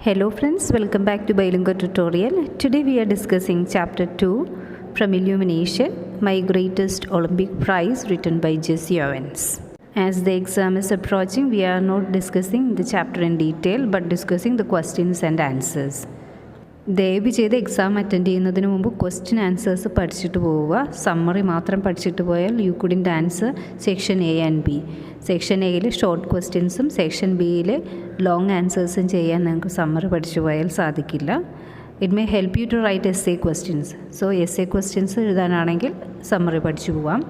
Hello friends, welcome back to Bilingual Tutorial. Today we are discussing Chapter 2 from Illumination, My Greatest Olympic Prize, written by Jesse Owens. As the exam is approaching, we are not discussing the chapter in detail but discussing the questions and answers. ദയവ് ചെയ്ത് exam attend ചെയ്യുന്നതിന് മുമ്പ് question answers പഠിച്ചിട്ട് പോവുക. Summary മാത്രം പഠിച്ചിട്ട് പോയാൽ you couldn't answer section A and B. Section എയിൽ ഷോർട്ട് ക്വസ്റ്റ്യൻസും സെക്ഷൻ ബിയിൽ ലോങ് ആൻസേഴ്സും ചെയ്യാൻ നിങ്ങൾക്ക് സമ്മറി പഠിച്ചു പോയാൽ സാധിക്കില്ല. It may help you to write S A questions. So S A questions എഴുതാനാണെങ്കിൽ സമ്മറി പഠിച്ചു പോവാം.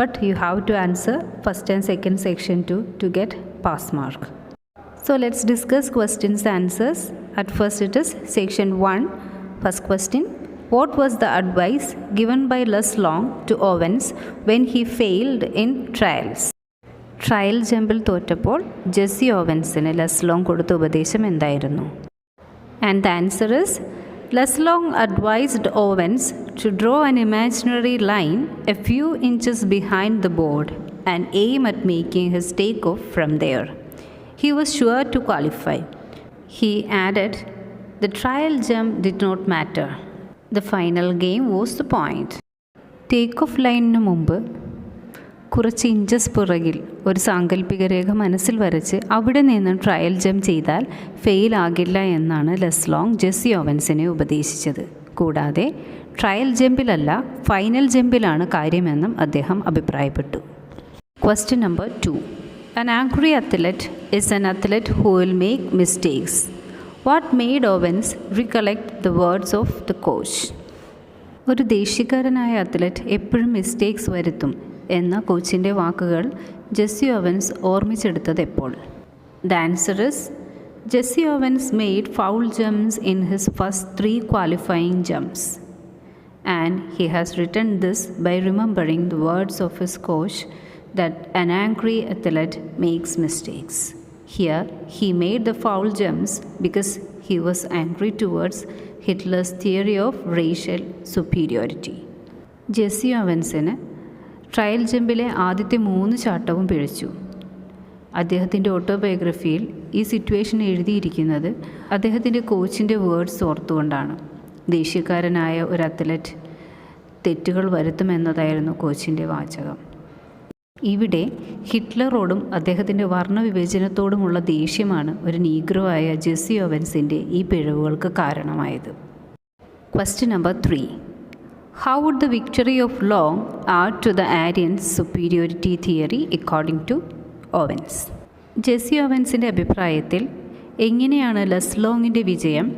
But you have to answer first and second section to get pass mark. So let's discuss questions answers. At first it is section 1. First question. What was the advice given by Les Long to Owens when he failed in trials? Trial ജമ്പിൽ തോറ്റപ്പോൾ Jesse ഓവൻസിന് Luz Long കൊടുത്ത ഉപദേശം എന്തായിരുന്നു? And the answer is, Les Long advised Owens to draw an imaginary line a few inches behind the board and aim at making his takeoff from there. He was sure to qualify. He added, the trial jump did not matter. The final game was the point. Take off ലൈനിന് മുമ്പ് കുറച്ച് inches പുറകിൽ ഒരു സാങ്കല്പിക രേഖ മനസ്സിൽ വരച്ച് അവിടെ നിന്ന് ട്രയൽ ജമ്പ് ചെയ്താൽ ഫെയിൽ ആകില്ല എന്നാണ് ലെസ് ലോങ് ജെസ്സി ഓവൻസിനെ ഉപദേശിച്ചത്. കൂടാതെ ട്രയൽ ജമ്പിലല്ല ഫൈനൽ ജമ്പിലാണ് കാര്യമെന്നും അദ്ദേഹം അഭിപ്രായപ്പെട്ടു. Question number 2. An angry athlete is an athlete who will make mistakes. What made Owens recollect the words of the coach? ഒരു ദേഷ്യക്കാരനായ അത്ലറ്റ് എപ്പോഴും മിസ്റ്റേക്സ് വരുത്തും എന്ന കോച്ചിൻ്റെ വാക്കുകൾ ജെസ്സി ഓവൻസ് ഓർമ്മിച്ചെടുത്തത് എപ്പോൾ? The answer is, Jesse Owens made foul jumps in his first 3 qualifying jumps. And he has written this by remembering the words of his coach that an angry athlete makes mistakes. Here, he made the foul jumps because he was angry towards Hitler's theory of racial superiority. Jesse ഓവൻസിന് trial ജമ്പിലെ ആദ്യത്തെ 3 ചാട്ടവും പിഴച്ചു. അദ്ദേഹത്തിൻ്റെ ഓട്ടോബയോഗ്രഫിയിൽ ഈ situation എഴുതിയിരിക്കുന്നത് അദ്ദേഹത്തിൻ്റെ കോച്ചിൻ്റെ words ഓർത്തുകൊണ്ടാണ്. ദേഷ്യക്കാരനായ ഒരു athlete തെറ്റുകൾ വരുത്തുമെന്നതായിരുന്നു കോച്ചിൻ്റെ വാചകം. ഇവിടെ ഹിറ്റ്ലറോടും അദ്ദേഹത്തിൻ്റെ വർണ്ണവിവേചനത്തോടുമുള്ള ദേഷ്യമാണ് ഒരു നീഗ്രോ ആയ ജെസ്സി ഓവൻസിൻ്റെ ഈ പിഴവുകൾക്ക് കാരണമായത്. Question number 3. How would the victory of Long add to the Aryan superiority theory according to Owens? Jesse ഓവൻസിൻ്റെ അഭിപ്രായത്തിൽ എങ്ങനെയാണ് ലെസ് ലോങ്ങിൻ്റെ വിജയം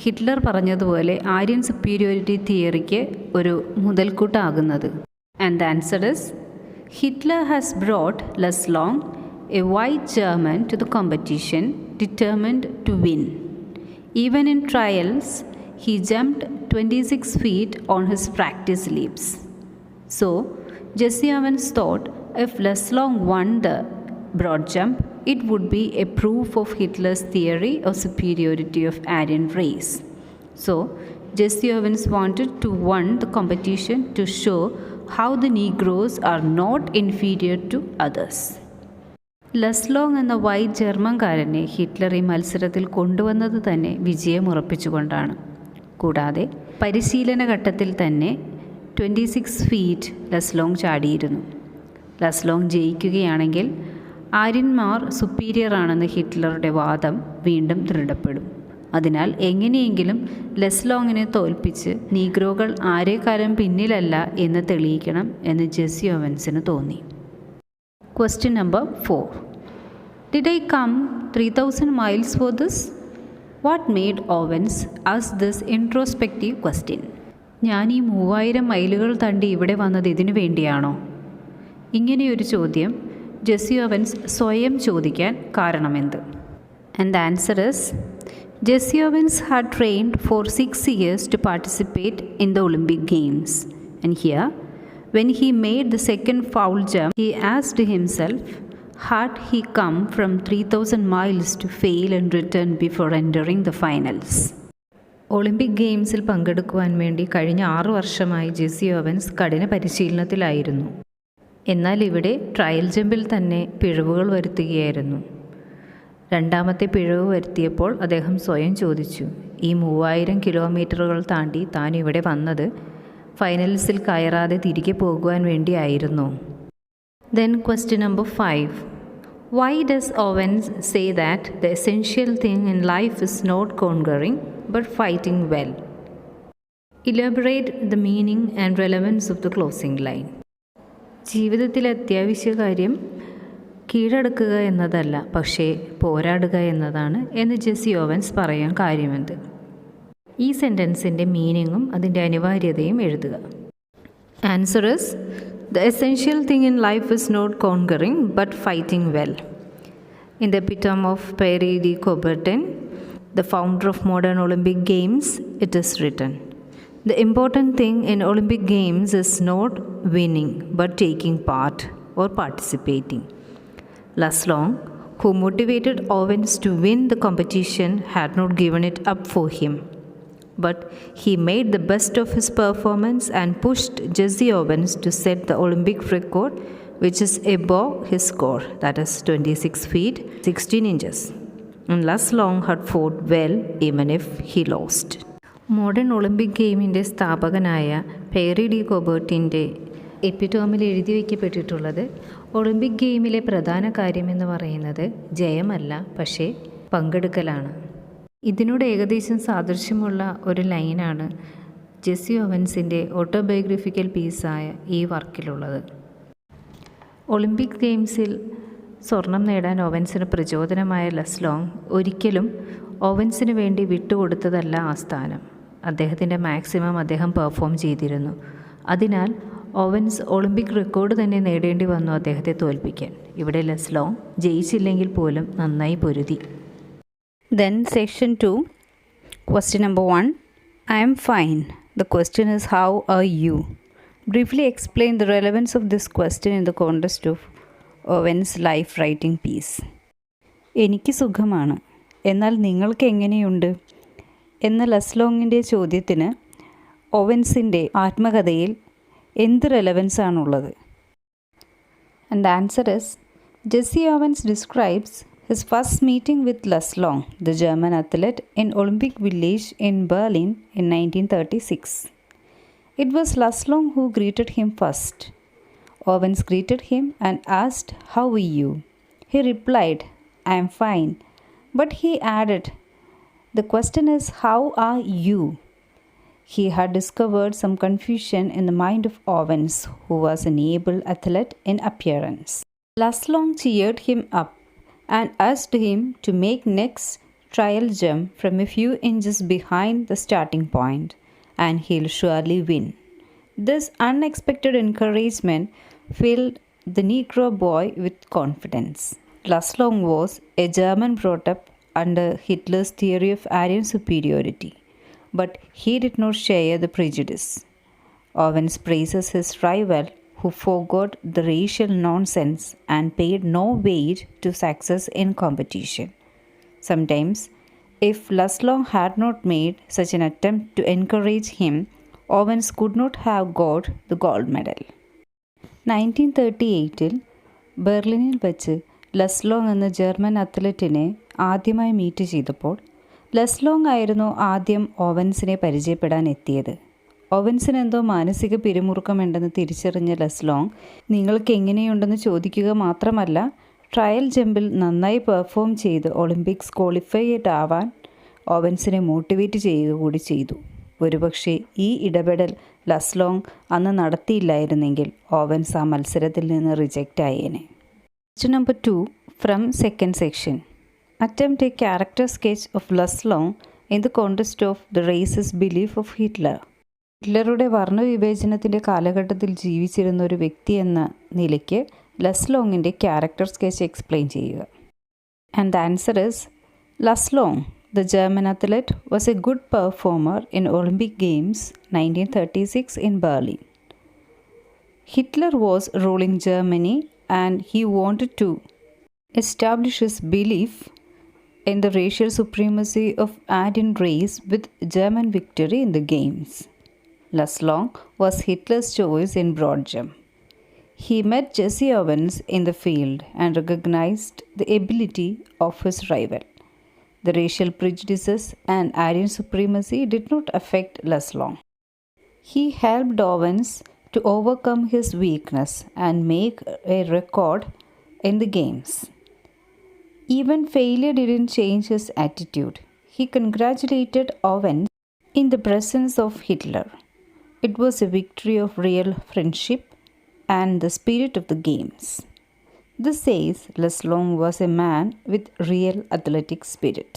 ഹിറ്റ്ലർ പറഞ്ഞതുപോലെ ആര്യൻ സുപ്പീരിയോറിറ്റി തിയറിക്ക് ഒരു മുതൽക്കൂട്ടാകുന്നത്? And the answer is, Hitler has brought Les Long, a white German, to the competition determined to win. Even in trials, he jumped 26 feet on his practice leaps. So, Jesse Owens thought if Les Long won the broad jump, it would be a proof of Hitler's theory of superiority of Aryan race. So, Jesse Owens wanted to win the competition to show how the Negroes are not inferior to others. Less long എന്ന white ജർമ്മൻകാരനെ Hitler ഈ മത്സരത്തിൽ കൊണ്ടുവന്നത് തന്നെ വിജയം ഉറപ്പിച്ചുകൊണ്ടാണ്. കൂടാതെ പരിശീലന ഘട്ടത്തിൽ തന്നെ 26 ഫീറ്റ് ലെസ് ലോങ് ചാടിയിരുന്നു. ലെസ് ലോങ് ജയിക്കുകയാണെങ്കിൽ ആര്യന്മാർ സുപ്പീരിയർ ആണെന്ന് ഹിറ്റ്ലറുടെ വാദം വീണ്ടും ദൃഢപ്പെടും. അതിനാൽ എങ്ങനെയെങ്കിലും ലെസ് ലോങ്ങിനെ തോൽപ്പിച്ച് നീഗ്രോകൾ ആരെക്കാളും പിന്നിലല്ല എന്ന് തെളിയിക്കണം എന്ന് ജെസ്സി ഓവൻസിന് തോന്നി. Question number 4. Did I come 3000 miles for this? What made Owens ask this introspective question? ഞാൻ ഈ 3000 മൈലുകൾ താണ്ടി ഇവിടെ വന്നത് ഇതിനു വേണ്ടിയാണോ? ഇങ്ങനെയൊരു ചോദ്യം ജെസ്സി ഓവൻസ് സ്വയം ചോദിക്കാൻ കാരണമെന്ത്? And the answer is, Jesse Owens had trained for 6 years to participate in the Olympic Games. And here, when he made the second foul jump, he asked himself, had he come from 3000 miles to fail and return before entering the finals? Olympic ഗെയിംസിൽ പങ്കെടുക്കുവാൻ വേണ്ടി കഴിഞ്ഞ 6 വർഷമായി Jessy Owens കഠിന പരിശീലനത്തിലായിരുന്നു. എന്നാൽ ഇവിടെ trial ജമ്പിൽ തന്നെ പിഴവുകൾ വരുത്തുകയായിരുന്നു. രണ്ടാമത്തെ പിഴവ് വരുത്തിയപ്പോൾ അദ്ദേഹം സ്വയം ചോദിച്ചു, ഈ 3000 കിലോമീറ്ററുകൾ താണ്ടി താൻ ഇവിടെ വന്നത് ഫൈനൽസിൽ കയറാതെ തിരികെ പോകുവാൻ വേണ്ടിയായിരുന്നോ? Then question number 5. Why does Owens say that the essential thing in life is not conquering but fighting well? Elaborate the meaning and relevance of the closing line. ജീവിതത്തിലെ അത്യാവശ്യ കാര്യം കീഴടക്കുക എന്നതല്ല, പക്ഷേ പോരാടുക എന്നതാണ് എന്ന് ജെസ്സി ഓവൻസ് പറയാൻ കാര്യമെന്ത്? ഈ സെൻറ്റൻസിൻ്റെ മീനിങ്ങും അതിൻ്റെ അനിവാര്യതയും എഴുതുക. Answer is the essential thing in life is not conquering but fighting well. In the epitome of Pierre de Coubertin, the founder of modern Olympic Games, it is written, the important thing in Olympic Games is not winning but taking part or participating. Laszlo, who motivated Owens to win the competition, had not given it up for him. But he made the best of his performance and pushed Jesse Owens to set the Olympic record, which is above his score, that is 26 feet 16 inches. And Laszlo had fought well even if he lost. Modern Olympic ഗെയിമിൻ്റെ സ്ഥാപകനായ പേറി D കോബർട്ടിൻ്റെ എപ്പിറ്റോമിൽ എഴുതി വയ്ക്കപ്പെട്ടിട്ടുള്ളത് Olympic ഗെയിമിലെ പ്രധാന കാര്യമെന്ന് പറയുന്നത് ജയമല്ല, പക്ഷേ പങ്കെടുക്കലാണ്. ഇതിനോട് ഏകദേശം സാദൃശ്യമുള്ള ഒരു ലൈനാണ് ജെസ്സി ഓവൻസിൻ്റെ ഓട്ടോബയോഗ്രഫിക്കൽ പീസായ ഈ വർക്കിലുള്ളത്. ഒളിമ്പിക് ഗെയിംസിൽ സ്വർണം നേടാൻ ഓവൻസിന് പ്രചോദനമായ ലസ്ലോങ് ഒരിക്കലും ഓവൻസിന് വേണ്ടി വിട്ടുകൊടുത്തതല്ല ആ സ്ഥാനം. അദ്ദേഹത്തിൻ്റെ മാക്സിമം അദ്ദേഹം പെർഫോം ചെയ്തിരുന്നു. അതിനാൽ ഓവൻസ് ഒളിമ്പിക് റെക്കോർഡ് തന്നെ നേടേണ്ടി വന്നു അദ്ദേഹത്തെ തോൽപ്പിക്കാൻ. ഇവിടെ ലസ്ലോങ് ജയിച്ചില്ലെങ്കിൽ പോലും നന്നായി പൊരുതി. Then section 2, question number 1. I am fine. The question is, how are you? Briefly explain the relevance of this question in the context of Owen's life writing piece. എനിക്ക് സുഖമാണ്, എന്നാൽ നിങ്ങൾക്ക് എങ്ങനെയുണ്ട് എന്ന ലസ്ലോങ്ങിൻ്റെ ചോദ്യത്തിന് ഓവൻസിൻ്റെ ആത്മകഥയിൽ എന്ത് റെലവൻസ് ആണുള്ളത്? And the answer is, Jesse Owens describes his first meeting with Laszlo, the German athlete, in Olympic Village in Berlin in 1936. It was Laszlo who greeted him first. Owens greeted him and asked, "How are you?" He replied, "I am fine." But he added, "The question is, how are you?" He had discovered some confusion in the mind of Owens, who was an able athlete in appearance. Laszlo cheered him up and asked him to make next trial jump from a few inches behind the starting point, and he'll surely win. This unexpected encouragement filled the Negro boy with confidence. Laszlo was a German brought up under Hitler's theory of Aryan superiority, but he did not share the prejudice. Owens praises his rival, who forgot the racial nonsense and paid no weight to success in competition. Sometimes, if Laszlo had not made such an attempt to encourage him, Owens could not have got the gold medal. 1938-ൽ ബെർലിനിൽ വച്ച് ലസ്ലോങ് എന്ന German അത്ലറ്റിനെ ആദ്യമായി meet ചെയ്തപ്പോൾ ലസ്ലോങ് ആയിരുന്നു ആദ്യം ഓവൻസിനെ പരിചയപ്പെടാൻ എത്തിയത്. ഓവൻസിന് എന്തോ മാനസിക പിരിമുറുക്കമുണ്ടെന്ന് തിരിച്ചറിഞ്ഞ ലസ്ലോങ് നിങ്ങൾക്ക് എങ്ങനെയുണ്ടെന്ന് ചോദിക്കുക മാത്രമല്ല, ട്രയൽ ജമ്പിൽ നന്നായി പെർഫോം ചെയ്ത് ഒളിമ്പിക്സ് ക്വാളിഫൈഡ് ആവാൻ ഓവൻസിനെ മോട്ടിവേറ്റ് ചെയ്യുക കൂടി ചെയ്തു. ഒരുപക്ഷെ ഈ ഇടപെടൽ ലസ്ലോങ് അന്ന് നടത്തിയില്ലായിരുന്നെങ്കിൽ ഓവൻസ് ആ മത്സരത്തിൽ നിന്ന് reject ആയേനെ. Question number 2 from second section. Attempt a character sketch of Laszlo in the context of the racist belief of Hitler. ഹിറ്റ്ലറുടെ വർണ്ണവിവേചനത്തിൻ്റെ കാലഘട്ടത്തിൽ ജീവിച്ചിരുന്ന ഒരു വ്യക്തി എന്ന നിലയ്ക്ക് ലസ്ലോങ്ങിൻ്റെ ക്യാരക്ടർ സ്കെച്ച് എക്സ്പ്ലെയിൻ ചെയ്യുക. And the answer is, Luz Long, the German athlete, was a good performer in Olympic Games 1936 in Berlin. Hitler was ruling Germany and he wanted to establish his belief in the racial supremacy of Aryan race with German victory in the Games. Laszlo was Hitler's choice in broad jump. He met Jesse Owens in the field and recognized the ability of his rival. The racial prejudices and Aryan supremacy did not affect Leslong. He helped Owens to overcome his weakness and make a record in the games. Even failure didn't change his attitude. He congratulated Owens in the presence of Hitler. It was a victory of real friendship and the spirit of the games. This says Leslong was a man with real athletic spirit.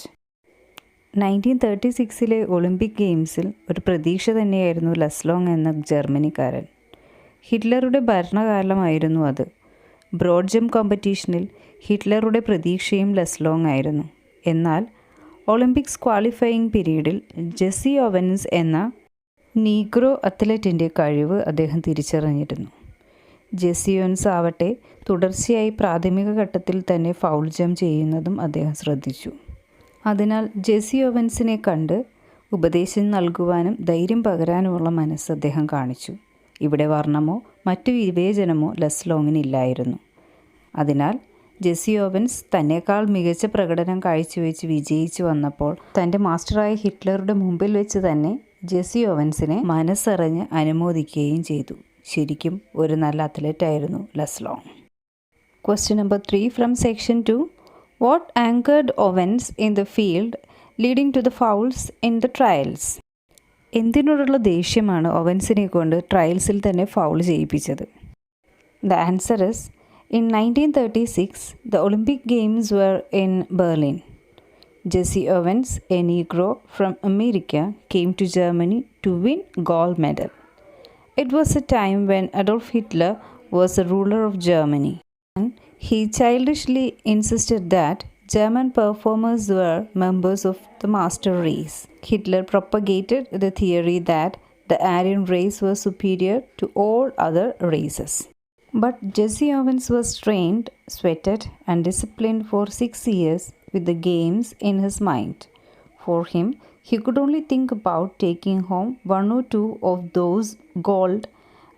1936 Olympic ഗെയിംസിൽ ഒരു പ്രതീക്ഷ തന്നെയായിരുന്നു ലെസ്ലോങ് എന്ന ജർമ്മനിക്കാരൻ. ഹിറ്റ്ലറുടെ ഭരണകാലമായിരുന്നു അത്. Broad jump കോമ്പറ്റീഷനിൽ ഹിറ്റ്ലറുടെ പ്രതീക്ഷയും ലെസ്ലോങ് ആയിരുന്നു. എന്നാൽ Olympics qualifying പീരീഡിൽ ജെസ്സി ഓവൻസ് എന്ന നീഗ്രോ അത്ലറ്റിൻ്റെ കഴിവ് അദ്ദേഹം തിരിച്ചറിഞ്ഞിരുന്നു. ജെസ്സി ഓവൻസ് ആവട്ടെ തുടർച്ചയായി പ്രാഥമിക ഘട്ടത്തിൽ തന്നെ ഫൗൾ ജംപ് ചെയ്യുന്നതും അദ്ദേഹം ശ്രദ്ധിച്ചു. അതിനാൽ ജെസ്സി ഓവൻസിനെ കണ്ട് ഉപദേശം നൽകുവാനും ധൈര്യം പകരാനുമുള്ള മനസ്സ് അദ്ദേഹം കാണിച്ചു. ഇവിടെ വർണ്ണമോ മറ്റു വിവേചനമോ ലെസ്ലോങ്ങിനില്ലായിരുന്നു. അതിനാൽ ജെസ്സി ഓവൻസ് തന്നെക്കാൾ മികച്ച പ്രകടനം കാഴ്ചവെച്ച് വിജയിച്ചു വന്നപ്പോൾ തൻ്റെ മാസ്റ്ററായ ഹിറ്റ്ലറുടെ മുമ്പിൽ വെച്ച് തന്നെ ജെസ്സി ഓവൻസിനെ മനസ്സറിഞ്ഞ് അനുമോദിക്കുകയും ചെയ്തു. ശരിക്കും ഒരു നല്ല അത്ലറ്റായിരുന്നു ലെസ്ലോങ്. Question number 3 from section 2. What angered Owens in the field leading to the fouls in the trials? എന്തിനോടുള്ള ദേഷ്യമാണ് ഒവൻസിനെ കൊണ്ട് ട്രയൽസിൽ തന്നെ foul ചെയ്യിപ്പിച്ചത്? The answer is, in 1936, the Olympic Games were in Berlin. Jesse Owens, a Negro from America, came to Germany to win gold medal. It was a time when Adolf Hitler was the ruler of Germany, and he childishly insisted that German performers were members of the master race. Hitler propagated the theory that the Aryan race was superior to all other races. But Jesse Owens was trained, sweated, and disciplined for 6 years with the games in his mind. For him, he could only think about taking home 1 or 2 of those gold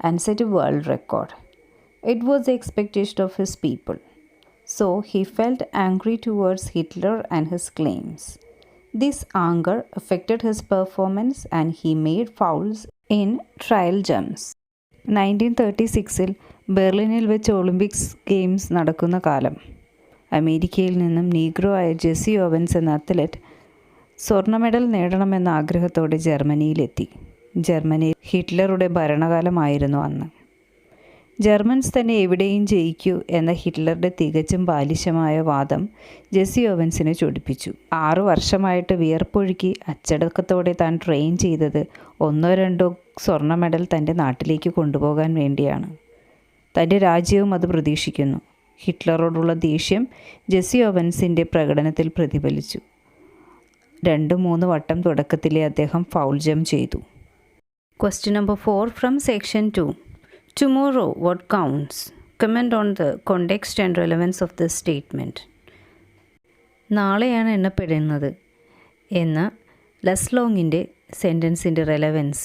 and set a world record. It was the expectation of his people. So he felt angry towards Hitler and his claims. This anger affected his performance and he made fouls in trial jumps. 1936 ബെർലിനിൽ വെച്ച് Olympics games നടക്കുന്ന കാലം. അമേരിക്കയിൽ നിന്നും negro ആയ Jessy Owens എന്ന athlete സ്വർണ്ണ medal നേടണമെന്ന ആഗ്രഹത്തോടെ ജർമ്മനിയിലെത്തി. ജർമ്മനിയിൽ ഹിറ്റ്ലറുടെ ഭരണകാലമായിരുന്നു അന്ന്. ജർമ്മൻസ് തന്നെ എവിടെയും ജയിക്കൂ എന്ന ഹിറ്റ്ലറുടെ തികച്ചും ബാലിശമായ വാദം ജെസ്സി ഓവൻസിനെ ചൊടിപ്പിച്ചു. 6 വർഷമായിട്ട് വിയർപ്പൊഴുക്കി അച്ചടക്കത്തോടെ താൻ ട്രെയിൻ ചെയ്തത് 1-2 സ്വർണ്ണ മെഡൽ തൻ്റെ നാട്ടിലേക്ക് കൊണ്ടുപോകാൻ വേണ്ടിയാണ്. തൻ്റെ രാജ്യവും അത് പ്രതീക്ഷിക്കുന്നു. ഹിറ്റ്ലറോടുള്ള ദേഷ്യം ജെസ്സി ഓവൻസിൻ്റെ പ്രകടനത്തിൽ പ്രതിഫലിച്ചു. 2-3 വട്ടം തുടക്കത്തിലെ അദ്ദേഹം ഫൗൾ ജംപ് ചെയ്തു. Question number 4 from section 2. Tomorrow, what counts? Comment on the context and relevance of this statement. നാളെയാണ് എണ്ണപ്പെടുന്നത് എന്ന ലെസ്ലോങ്ങിൻ്റെ സെൻറ്റൻസിൻ്റെ റെലവൻസ്,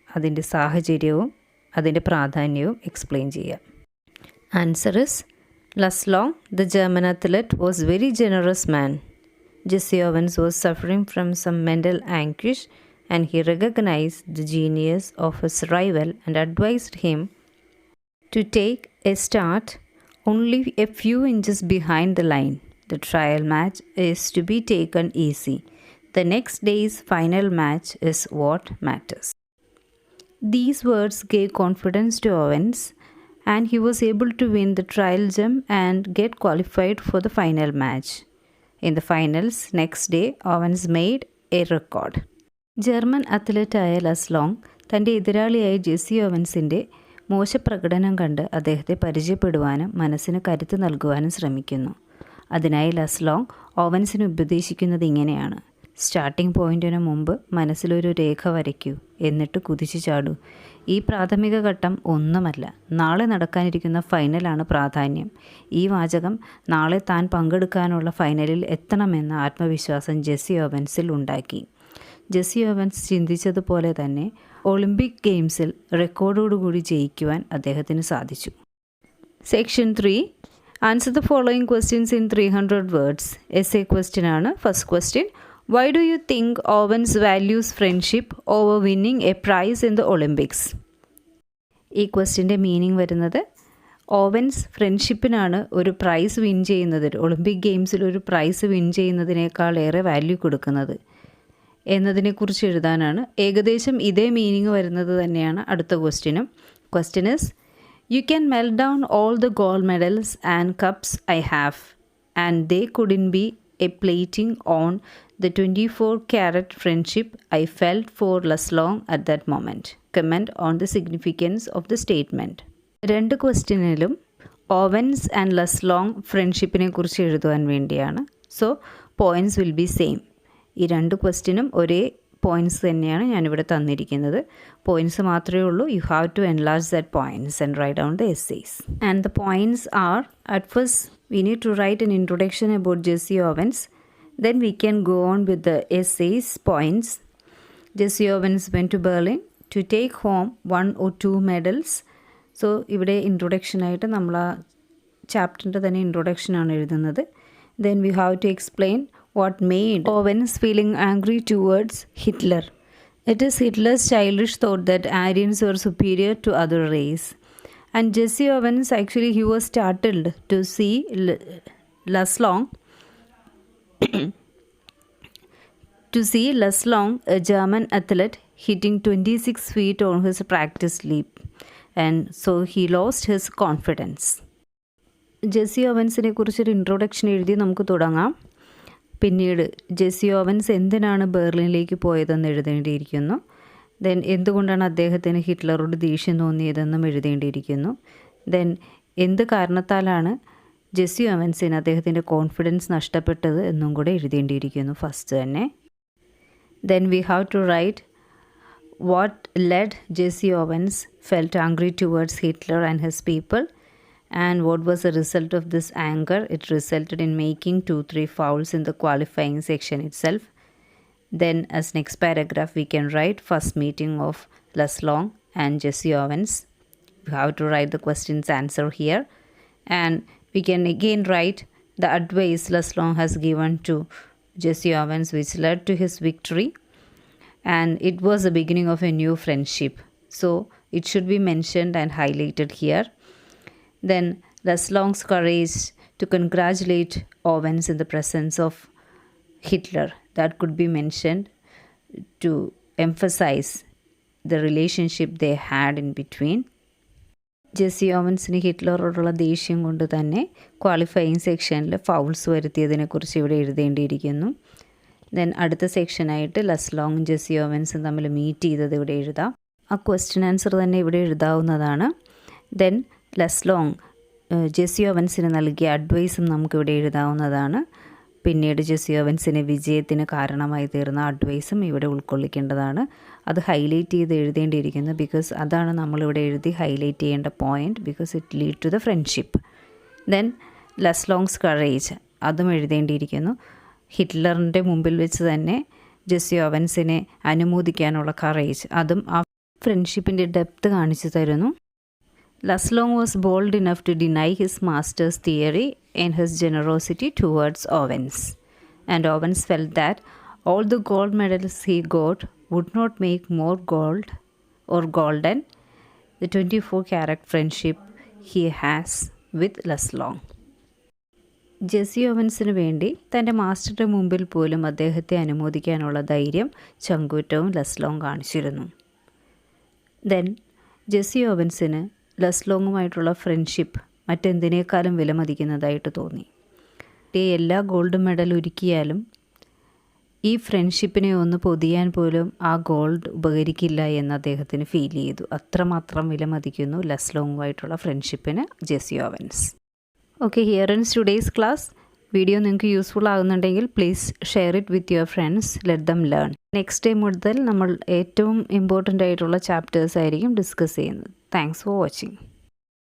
അതിൻ്റെ സാഹചര്യവും അതിൻ്റെ പ്രാധാന്യവും എക്സ്പ്ലെയിൻ ചെയ്യാം. Answer is, Leslong, the German athlete, was a very generous man. Jesse Owens was suffering from some mental anguish and he recognized the genius of his rival and advised him to take a start only a few inches behind the line. The trial match is to be taken easy. The next day's final match is what matters. These words gave confidence to Owens and he was able to win the trial jump and get qualified for the final match. In the finals next day, Owens made a record. German അത്ലറ്റായ Luz Long തൻ്റെ എതിരാളിയായ Jessy ഓവൻസിൻ്റെ മോശപ്രകടനം കണ്ട് അദ്ദേഹത്തെ പരിചയപ്പെടുവാനും മനസ്സിന് കരുത്ത് നൽകുവാനും ശ്രമിക്കുന്നു. അതിനായി ലെസ്ലോങ് ഓവൻസിന് ഉപദേശിക്കുന്നത് ഇങ്ങനെയാണ്: സ്റ്റാർട്ടിംഗ് പോയിൻറ്റിന് മുമ്പ് മനസ്സിലൊരു രേഖ വരയ്ക്കൂ, എന്നിട്ട് കുതിച്ചു ചാടൂ. ഈ പ്രാഥമിക ഘട്ടം ഒന്നുമല്ല, നാളെ നടക്കാനിരിക്കുന്ന ഫൈനലാണ് പ്രാധാന്യം. ഈ വാചകം നാളെ താൻ പങ്കെടുക്കാനുള്ള ഫൈനലിൽ എത്തണമെന്ന ആത്മവിശ്വാസം ജെസ്സി ഓവൻസിൽ ഉണ്ടാക്കി. ജെസ്സി ഓവൻസ് ചിന്തിച്ചതുപോലെ തന്നെ ഒളിമ്പിക് ഗെയിംസിൽ റെക്കോർഡോടുകൂടി ജയിക്കുവാൻ അദ്ദേഹത്തിന് സാധിച്ചു. Section 3. Answer the following questions in 300 words. Essay question ആണ്. First question. Why do you think Owens values friendship over winning a prize in the Olympics? ഈ ക്വസ്റ്റ്യൻ്റെ മീനിങ് വരുന്നത് ഓവൻസ് ഫ്രണ്ട്ഷിപ്പിനാണ് ഒരു price win ചെയ്യുന്നത്, Olympic ഗെയിംസിൽ ഒരു പ്രൈസ് വിൻ ചെയ്യുന്നതിനേക്കാളേറെ വാല്യൂ കൊടുക്കുന്നത് എന്നതിനെക്കുറിച്ച് എഴുതാനാണ്. ഏകദേശം ഇതേ മീനിങ് വരുന്നത് തന്നെയാണ് അടുത്ത ക്വസ്റ്റ്യനും. Question is, you can melt down all the gold medals and cups I have, and they couldn't be a plating on the 24-carat friendship I felt for less long at that moment. Comment on the significance of the statement. രണ്ട് ക്വസ്റ്റ്യനിലും Owens and ലസ്ലോങ് ഫ്രണ്ട്ഷിപ്പിനെ കുറിച്ച് എഴുതുവാൻ വേണ്ടിയാണ്. So points will be same. ഈ രണ്ട് ക്വസ്റ്റ്യനും ഒരേ points തന്നെയാണ് ഞാനിവിടെ തന്നിരിക്കുന്നത്. പോയിൻറ്റ്സ് മാത്രമേ ഉള്ളൂ. You have to enlarge that points and write down the essays. And the points are, at first we need to write an introduction about Jesse Owens. Then we can go on with the essays points. Jesse Owens went to Berlin to take home 1 or 2 medals. So ഇവിടെ introduction ആയിട്ട് നമ്മൾ ആ ചാപ്റ്ററിൻ്റെ തന്നെ ഇൻട്രൊഡക്ഷനാണ് എഴുതുന്നത്. Then we have to explain what made Owens feeling angry towards Hitler. It is Hitler's childish thought that Aryans were superior to other race. And Jesse Owens, actually he was startled to see Less-Long, a German athlete, hitting 26 feet on his practice leap, and so he lost his confidence. Jesse ഓവൻസിനെ കുറിച്ചൊരു introduction എഴുതി നമുക്ക് തുടങ്ങാം. പിന്നീട് Jessy Owens എന്തിനാണ് ബെർലിനിലേക്ക് പോയതെന്ന് എഴുതേണ്ടിയിരിക്കുന്നു. Then എന്തുകൊണ്ടാണ് അദ്ദേഹത്തിന് ഹിറ്റ്ലറോട് ദേഷ്യം തോന്നിയതെന്നും എഴുതേണ്ടിയിരിക്കുന്നു. ദെൻ എന്ത് കാരണത്താലാണ് ജെസ്സി ഓവൻസിന് അദ്ദേഹത്തിൻ്റെ കോൺഫിഡൻസ് നഷ്ടപ്പെട്ടത് എന്നും കൂടെ എഴുതേണ്ടിയിരിക്കുന്നു ഫസ്റ്റ് തന്നെ. Then we have to write what led Jesse Owens felt angry towards Hitler and his people, and what was the result of this anger. It resulted in making 2-3 fouls in the qualifying section itself. Then as next paragraph we can write first meeting of Less-Long and Jesse Owens. We have to write the question's answer here, and we can again write the advice Less-Long has given to Jesse Owens which led to his victory, and it was the beginning of a new friendship. So it should be mentioned and highlighted here. Then Less-Long's courage to congratulate Owens in the presence of Hitler, that could be mentioned to emphasize the relationship they had in between. Jesse ഓവൻസിന് ഹിറ്റ്ലറോടുള്ള ദേഷ്യം കൊണ്ട് തന്നെ qualifying സെക്ഷനിൽ fouls വരുത്തിയതിനെക്കുറിച്ച് ഇവിടെ എഴുതേണ്ടിയിരിക്കുന്നു. Then അടുത്ത സെക്ഷനായിട്ട് ലെസ്ലോങ്ങും Jessy ഓവൻസും തമ്മിൽ meet ചെയ്തത് ഇവിടെ എഴുതാം. ആ ക്വസ്റ്റ്യൻ ആൻസർ തന്നെ ഇവിടെ എഴുതാവുന്നതാണ്. ദെൻ ലെസ്ലോങ് ജെസ്സി ഓവൻസിന് നൽകിയ അഡ്വൈസും നമുക്കിവിടെ എഴുതാവുന്നതാണ്. പിന്നീട് ജെസ്സി ഓവൻസിന് വിജയത്തിന് കാരണമായി തീർന്ന അഡ്വൈസും ഇവിടെ ഉൾക്കൊള്ളിക്കേണ്ടതാണ്. അത് ഹൈലൈറ്റ് ചെയ്ത് എഴുതേണ്ടിയിരിക്കുന്നു. ബിക്കോസ് അതാണ് നമ്മളിവിടെ എഴുതി ഹൈലൈറ്റ് ചെയ്യേണ്ട point, because it lead to the friendship. Then Luz Long's courage അതും എഴുതേണ്ടിയിരിക്കുന്നു. ഹിറ്റ്ലറിൻ്റെ മുമ്പിൽ വെച്ച് തന്നെ ജെസ്സി ഓവൻസിനെ അനുമോദിക്കാനുള്ള കറേജ്, അതും ആ ഫ്രണ്ട്ഷിപ്പിൻ്റെ ഡെപ്ത് കാണിച്ചു തരുന്നു. Less-Long was bold enough to deny his master's theory in his generosity towards Owens, and Owens felt that all the gold medals he got would not make more gold or golden the 24-carat friendship he has with Less-Long. Jesse ഓവൻസിന് വേണ്ടി തൻ്റെ മാസ്റ്ററുടെ മുമ്പിൽ പോലും അദ്ദേഹത്തെ അനുമോദിക്കാനുള്ള ധൈര്യം ചങ്കൂറ്റവും ലെസ്ലോങ് കാണിച്ചിരുന്നു. Then Jessy ഓവൻസിന് ലെസ്ലോങ്ങുമായിട്ടുള്ള friendship മറ്റെന്തിനേക്കാളും വിലമതിക്കുന്നതായിട്ട് തോന്നി. എല്ലാ ഗോൾഡ് മെഡൽ ഒരുക്കിയാലും ഈ ഫ്രണ്ട്ഷിപ്പിനെ ഒന്ന് പൊതിയാൻ പോലും ആ ഗോൾഡ് ഉപകരിക്കില്ല എന്ന് അദ്ദേഹത്തിന് ഫീൽ ചെയ്തു. അത്രമാത്രം വിലമതിക്കുന്നു ലെസ്ലോങ്ങുമായിട്ടുള്ള ഫ്രണ്ട്ഷിപ്പിന് Jesse Owens. Okay, here ends today's class. Video നിങ്ങൾക്ക് യൂസ്ഫുൾ ആകുന്നുണ്ടെങ്കിൽ please share it with your friends, let them learn. Next time മുതൽ നമ്മൾ ഏറ്റവും ഇമ്പോർട്ടൻ്റ് ആയിട്ടുള്ള ചാപ്റ്റേഴ്സ് ആയിരിക്കും ഡിസ്കസ് ചെയ്യുന്നത്. Thanks for watching.